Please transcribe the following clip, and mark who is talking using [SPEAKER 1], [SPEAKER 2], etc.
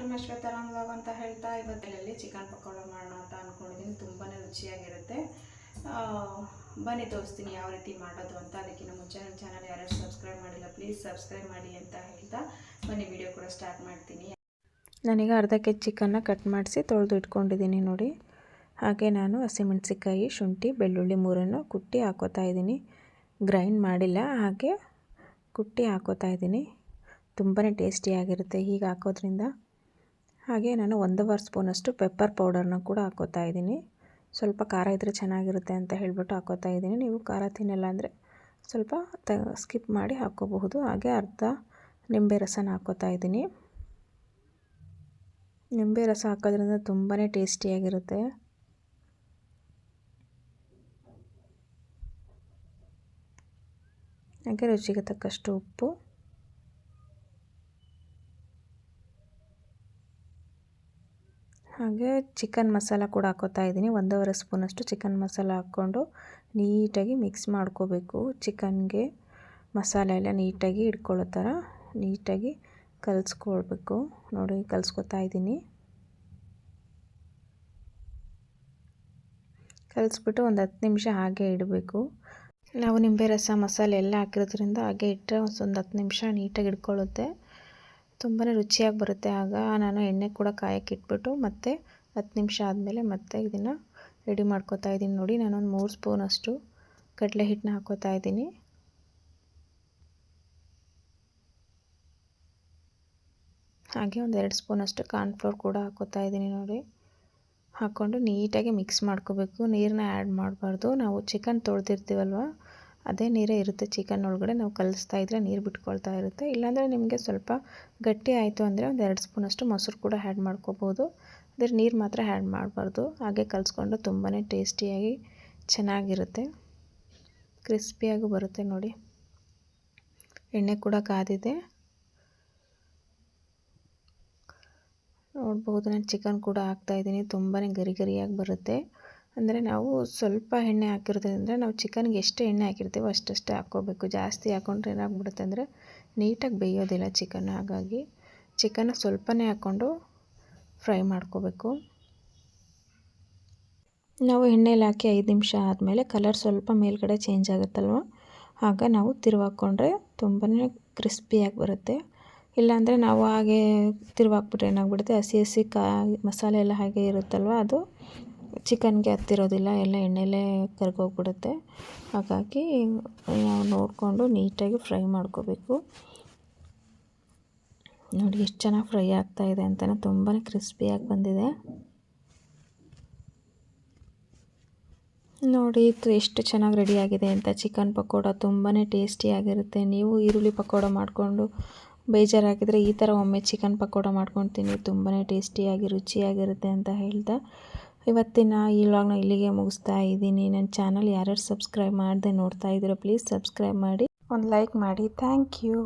[SPEAKER 1] To ಶ್ವೇತಾರಾಮ್ vlog ಅಂತ ಹೇಳ್ತಾ ಇವತ್ತಲ್ಲಿ chicken pakoda ಮಾಡೋಣ ಅಂತ ಅಂದ್ಕೊಂಡಿದ್ದೀನಿ. ತುಂಬಾ ರುಚಿಯಾಗಿರುತ್ತೆ. ಬನ್ನಿ ತೋರಿಸ್ತೀನಿ ಯಾವ ರೀತಿ ಮಾಡೋದು ಅಂತ. ಅದಕ್ಕಿಂತ ಮುಂಚೆ ನನ್ನ ಚಾನಲ್ ಯಾರ್ಯಾರು ಸಬ್ಸ್ಕ್ರೈಬ್ ಮಾಡಿಲ್ಲ ಪ್ಲೀಸ್ ಸಬ್ಸ್ಕ್ರೈಬ್ ಮಾಡಿ ಅಂತ ಹೇಳ್ತಾ ಬನ್ನಿ ವಿಡಿಯೋ ಕೂಡ ಸ್ಟಾರ್ಟ್ ಮಾಡ್ತೀನಿ. ನಾನೀಗ ಅರ್ಧ ಕೆಜಿ ಚಿಕನ್ನ ಕಟ್ ಮಾಡಿಸಿ ತೊಳೆದು ಇಟ್ಕೊಂಡಿದ್ದೀನಿ ನೋಡಿ. ಹಾಗೆ ನಾನು ಹಸಿಮೆಣಸಿಕಾಯಿ, ಶುಂಠಿ, ಬೆಳ್ಳುಳ್ಳಿ ಮೂರನ್ನು ಕುಟ್ಟಿ ಹಾಕೋತಾ ಇದ್ದೀನಿ. ಗ್ರೈಂಡ್ ಮಾಡಿಲ್ಲ, ಹಾಗೆ ಕುಟ್ಟಿ ಹಾಕೋತಾ ಇದ್ದೀನಿ. ತುಂಬಾ ಟೇಸ್ಟಿಯಾಗಿರುತ್ತೆ ಹೀಗೆ ಹಾಕೋದ್ರಿಂದ. ಹಾಗೆ ನಾನು 1.5 ಸ್ಪೂನಷ್ಟು ಪೆಪ್ಪರ್ ಪೌಡರ್ನ ಕೂಡ ಹಾಕೋತಾ ಇದ್ದೀನಿ. ಸ್ವಲ್ಪ ಖಾರ ಇದ್ದರೆ ಚೆನ್ನಾಗಿರುತ್ತೆ ಅಂತ ಹೇಳ್ಬಿಟ್ಟು ಹಾಕೋತಾ ಇದ್ದೀನಿ. ನೀವು ಖಾರ ತಿನ್ನಲ್ಲ ಅಂದರೆ ಸ್ವಲ್ಪ ಸ್ಕಿಪ್ ಮಾಡಿ ಹಾಕ್ಕೋಬಹುದು. ಹಾಗೆ ಅರ್ಧ ನಿಂಬೆ ರಸನ ಹಾಕೋತಾ ಇದ್ದೀನಿ. ನಿಂಬೆ ರಸ ಹಾಕೋದ್ರಿಂದ ತುಂಬಾ ಟೇಸ್ಟಿಯಾಗಿರುತ್ತೆ. ಹಾಗೆ ರುಚಿಗೆ ತಕ್ಕಷ್ಟು ಉಪ್ಪು, ಹಾಗೆ ಚಿಕನ್ ಮಸಾಲ ಕೂಡ ಹಾಕೋತಾ ಇದ್ದೀನಿ. 1.5 ಸ್ಪೂನಷ್ಟು ಚಿಕನ್ ಮಸಾಲ ಹಾಕ್ಕೊಂಡು ನೀಟಾಗಿ ಮಿಕ್ಸ್ ಮಾಡ್ಕೋಬೇಕು. ಚಿಕನ್ಗೆ ಮಸಾಲೆ ಎಲ್ಲ ನೀಟಾಗಿ ಇಟ್ಕೊಳ್ಳೋ ಥರ ನೀಟಾಗಿ ಕಲಿಸ್ಕೊಳ್ಬೇಕು. ನೋಡಿ ಕಲಿಸ್ಕೊತಾ ಇದ್ದೀನಿ. ಕಲಿಸ್ಬಿಟ್ಟು ಒಂದು 10 ನಿಮಿಷ ಹಾಗೆ ಇಡಬೇಕು. ನಾವು ನಿಂಬೆ ರಸ ಮಸಾಲೆ ಎಲ್ಲ ಹಾಕಿರೋದ್ರಿಂದ ಹಾಗೆ ಇಟ್ಟರೆ ಒಂದು 10 ನಿಮಿಷ ನೀಟಾಗಿ ಇಟ್ಕೊಳ್ಳುತ್ತೆ. ತುಂಬಾ ರುಚಿಯಾಗಿ ಬರುತ್ತೆ. ಆಗ ನಾನು ಎಣ್ಣೆ ಕೂಡ ಕಾಯಕ್ಕೆ ಇಟ್ಬಿಟ್ಟು ಮತ್ತೆ 10 ನಿಮಿಷ ಆದಮೇಲೆ ಮತ್ತೆ ಇದನ್ನು ರೆಡಿ ಮಾಡ್ಕೋತಾ ಇದ್ದೀನಿ. ನೋಡಿ ನಾನೊಂದು 3 ಸ್ಪೂನಷ್ಟು ಕಡಲೆ ಹಿಟ್ಟನ್ನ ಹಾಕೋತಾ ಇದ್ದೀನಿ. ಹಾಗೆ ಒಂದು 2 ಸ್ಪೂನಷ್ಟು ಕಾರ್ನ್ಫ್ಲೋರ್ ಕೂಡ ಹಾಕೋತಾ ಇದ್ದೀನಿ ನೋಡಿ. ಹಾಕ್ಕೊಂಡು ನೀಟಾಗಿ ಮಿಕ್ಸ್ ಮಾಡ್ಕೋಬೇಕು. ನೀರನ್ನ ಆ್ಯಡ್ ಮಾಡಬಾರ್ದು. ನಾವು ಚಿಕನ್ ತೊಳೆದಿರ್ತೀವಲ್ವ ಅದೇ ನೀರೇ ಇರುತ್ತೆ ಚಿಕನ್ ಒಳಗಡೆ. ನಾವು ಕಲಿಸ್ತಾ ಇದ್ದರೆ ನೀರು ಬಿಟ್ಕೊಳ್ತಾ ಇರುತ್ತೆ. ಇಲ್ಲಾಂದರೆ ನಿಮಗೆ ಸ್ವಲ್ಪ ಗಟ್ಟಿ ಆಯಿತು ಅಂದರೆ ಒಂದು 2 ಸ್ಪೂನಷ್ಟು ಮೊಸರು ಕೂಡ ಆ್ಯಡ್ ಮಾಡ್ಕೋಬೋದು. ಅದ್ರ ನೀರು ಮಾತ್ರ ಆ್ಯಡ್ ಮಾಡಬಾರ್ದು. ಹಾಗೆ ಕಲಿಸ್ಕೊಂಡು ತುಂಬಾ ಟೇಸ್ಟಿಯಾಗಿ ಚೆನ್ನಾಗಿರುತ್ತೆ, ಕ್ರಿಸ್ಪಿಯಾಗಿ ಬರುತ್ತೆ ನೋಡಿ. ಎಣ್ಣೆ ಕೂಡ ಕಾದಿದೆ ನೋಡ್ಬೋದು. ನಾನು ಚಿಕನ್ ಕೂಡ ಹಾಕ್ತಾಯಿದ್ದೀನಿ. ತುಂಬಾ ಗರಿ ಗರಿಯಾಗಿ ಬರುತ್ತೆ. ಅಂದರೆ ನಾವು ಸ್ವಲ್ಪ ಎಣ್ಣೆ ಹಾಕಿರೋದ್ರಿಂದ ನಾವು ಚಿಕನ್ಗೆ ಎಷ್ಟು ಎಣ್ಣೆ ಹಾಕಿರ್ತೀವೋ ಅಷ್ಟಷ್ಟೇ ಹಾಕ್ಕೋಬೇಕು. ಜಾಸ್ತಿ ಹಾಕ್ಕೊಂಡ್ರೆ ಏನಾಗ್ಬಿಡುತ್ತೆ ಅಂದರೆ ನೀಟಾಗಿ ಬೇಯೋದಿಲ್ಲ ಚಿಕನ್. ಹಾಗಾಗಿ ಚಿಕನ್ನ ಸ್ವಲ್ಪನೇ ಹಾಕ್ಕೊಂಡು ಫ್ರೈ ಮಾಡ್ಕೋಬೇಕು. ನಾವು ಎಣ್ಣೆಲಿ ಹಾಕಿ 5 ನಿಮಿಷ ಆದಮೇಲೆ ಕಲರ್ ಸ್ವಲ್ಪ ಮೇಲ್ಗಡೆ ಚೇಂಜ್ ಆಗುತ್ತಲ್ವ, ಆಗ ನಾವು ತಿರುವಾಕ್ಕೊಂಡ್ರೆ ತುಂಬಾ ಕ್ರಿಸ್ಪಿಯಾಗಿ ಬರುತ್ತೆ. ಇಲ್ಲಾಂದರೆ ನಾವು ಹಾಗೆ ತಿರುವಾಕ್ಬಿಟ್ರೆ ಏನಾಗ್ಬಿಡುತ್ತೆ, ಹಸಿ ಹಸಿ ಮಸಾಲೆ ಎಲ್ಲ ಹಾಗೆ ಇರುತ್ತಲ್ವ, ಅದು ಚಿಕನ್ಗೆ ಹತ್ತಿರೋದಿಲ್ಲ, ಎಲ್ಲ ಎಣ್ಣೆಲೇ ಕರ್ಗೋಗ್ಬಿಡುತ್ತೆ. ಹಾಗಾಗಿ ನಾವು ನೋಡಿಕೊಂಡು ನೀಟಾಗಿ ಫ್ರೈ ಮಾಡ್ಕೋಬೇಕು. ನೋಡಿ ಎಷ್ಟು ಚೆನ್ನಾಗಿ ಫ್ರೈ ಆಗ್ತಾಯಿದೆ ಅಂತಲೇ, ತುಂಬಾ ಕ್ರಿಸ್ಪಿಯಾಗಿ ಬಂದಿದೆ ನೋಡಿ. ಎಷ್ಟು ಚೆನ್ನಾಗಿ ರೆಡಿಯಾಗಿದೆ ಅಂತ. ಚಿಕನ್ ಪಕೋಡ ತುಂಬಾ ಟೇಸ್ಟಿಯಾಗಿರುತ್ತೆ. ನೀವು ಈರುಳ್ಳಿ ಪಕೋಡ ಮಾಡಿಕೊಂಡು ಬೇಜಾರಾಗಿದ್ದರೆ ಈ ಥರ ಒಮ್ಮೆ ಚಿಕನ್ ಪಕೋಡ ಮಾಡ್ಕೊಳ್ತೀನಿ. ತುಂಬಾ ಟೇಸ್ಟಿಯಾಗಿ ರುಚಿಯಾಗಿರುತ್ತೆ ಅಂತ ಹೇಳ್ತಾ ಇವತ್ತಿನ ಈ ವ್ಲಾಗ್ನ ಇಲ್ಲಿಗೆ ಮುಗಿಸ್ತಾ ಇದ್ದೀನಿ. ನನ್ನ ಚಾನಲ್ ಯಾರ್ಯಾರು ಸಬ್ಸ್ಕ್ರೈಬ್ ಮಾಡದೆ ನೋಡ್ತಾ ಇದ್ದೀರೋ ಪ್ಲೀಸ್ ಸಬ್ಸ್ಕ್ರೈಬ್ ಮಾಡಿ, ಒಂದು ಲೈಕ್ ಮಾಡಿ. Thank you.